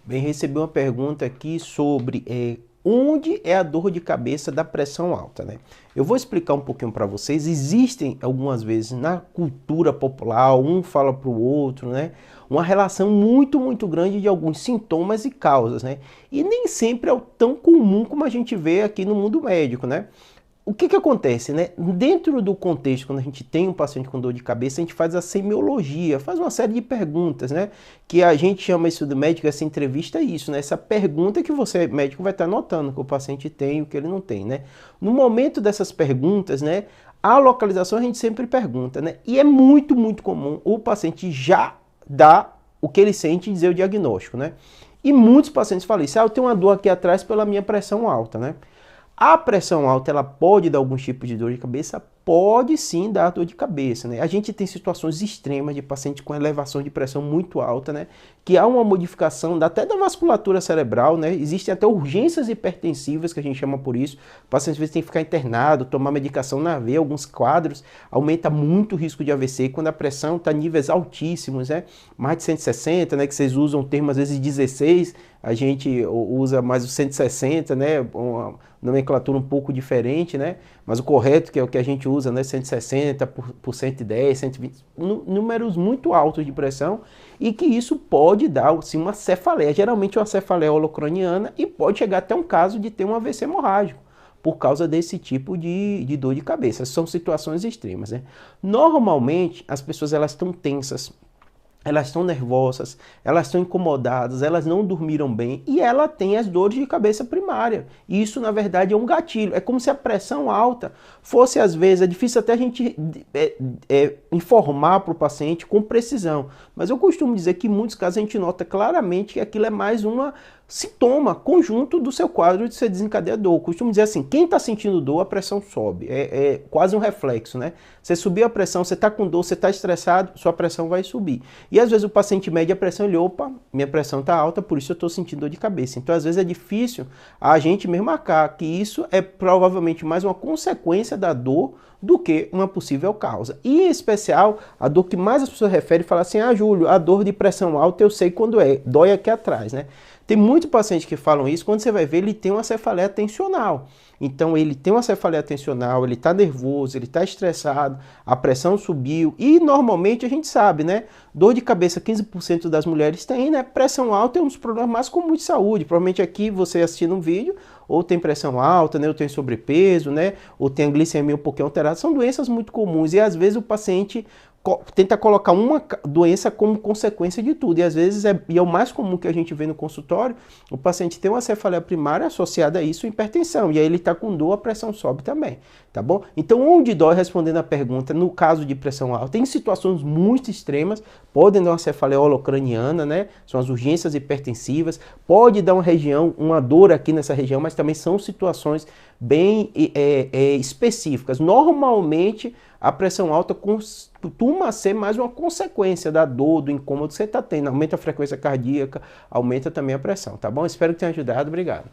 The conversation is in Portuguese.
Bem, recebi uma pergunta aqui sobre onde é a dor de cabeça da pressão alta, né? Eu vou explicar um pouquinho para vocês. Existem algumas vezes na cultura popular, um fala para o outro, né? Uma relação muito grande de alguns sintomas e causas, né? E nem sempre é o tão comum como a gente vê aqui no mundo médico, né? O que acontece, né? Dentro do contexto, quando a gente tem um paciente com dor de cabeça, a gente faz a semiologia, faz uma série de perguntas, né? Que a gente chama isso do médico, essa entrevista é isso, né? Essa pergunta que você, médico, vai estar notando que o paciente tem e o que ele não tem, né? No momento dessas perguntas, né? A localização a gente sempre pergunta, né? E é muito comum o paciente já dar o que ele sente e dizer o diagnóstico, né? E muitos pacientes falam isso, eu tenho uma dor aqui atrás pela minha pressão alta, né? A pressão alta, ela pode dar alguns tipos de dor de cabeça? Pode sim dar dor de cabeça, né? A gente tem situações extremas de paciente com elevação de pressão muito alta, né? Que há uma modificação até da vasculatura cerebral, né? Existem até urgências hipertensivas, que a gente chama por isso. O paciente às vezes tem que ficar internado, tomar medicação na veia, alguns quadros, aumenta muito o risco de AVC quando a pressão está em níveis altíssimos, né? Mais de 160, né? Que vocês usam o termo às vezes 16, a gente usa mais o 160, né? Uma nomenclatura um pouco diferente, né? Mas o correto, que é o que a gente usa, né? 160 por 110, 120, números muito altos de pressão, e que isso pode dar, sim, uma cefaleia, geralmente uma cefaleia holocraniana, e pode chegar até um caso de ter um AVC hemorrágico, por causa desse tipo de dor de cabeça. São situações extremas, né? Normalmente, as pessoas elas estão tensas, elas estão nervosas, elas estão incomodadas, elas não dormiram bem e ela tem as dores de cabeça primária. Isso, na verdade, é um gatilho. É como se a pressão alta fosse, às vezes, é difícil até a gente informar para o paciente com precisão. Mas eu costumo dizer que em muitos casos a gente nota claramente que aquilo é mais uma sintoma conjunto do seu quadro de ser desencadeador. Eu costumo dizer assim, quem está sentindo dor, a pressão sobe. É quase um reflexo, né? Você subir a pressão, você está com dor, você está estressado, sua pressão vai subir. E às vezes o paciente mede a pressão e ele, opa, minha pressão está alta, por isso eu estou sentindo dor de cabeça. Então às vezes é difícil a gente mesmo marcar que isso é provavelmente mais uma consequência da dor do que uma possível causa. E em especial, a dor que mais as pessoas referem, fala assim, Júlio, a dor de pressão alta eu sei quando é, dói aqui atrás, né? Tem muitos pacientes que falam isso, quando você vai ver, ele tem uma cefaleia tensional. Então ele tem uma cefaleia tensional, ele está nervoso, ele está estressado, a pressão subiu e normalmente a gente sabe, né? Dor de cabeça 15% das mulheres tem, né? Pressão alta é um dos problemas mais comuns de saúde. Provavelmente aqui você assistindo um vídeo, ou tem pressão alta, né? Ou tem sobrepeso, né? Ou tem a glicemia um pouquinho alterada. São doenças muito comuns e às vezes o paciente tenta colocar uma doença como consequência de tudo. E às vezes é o mais comum que a gente vê no consultório, o paciente tem uma cefaleia primária associada a isso, hipertensão. E aí ele está com dor, a pressão sobe também, tá bom? Então onde dói, respondendo a pergunta, no caso de pressão alta, em situações muito extremas, pode dar uma cefaleia holocraniana, né? São as urgências hipertensivas, pode dar uma dor aqui nessa região, mas também são situações bem específicas. Normalmente, a pressão alta costuma ser mais uma consequência da dor, do incômodo que você está tendo. Aumenta a frequência cardíaca, aumenta também a pressão, tá bom? Espero que tenha ajudado. Obrigado.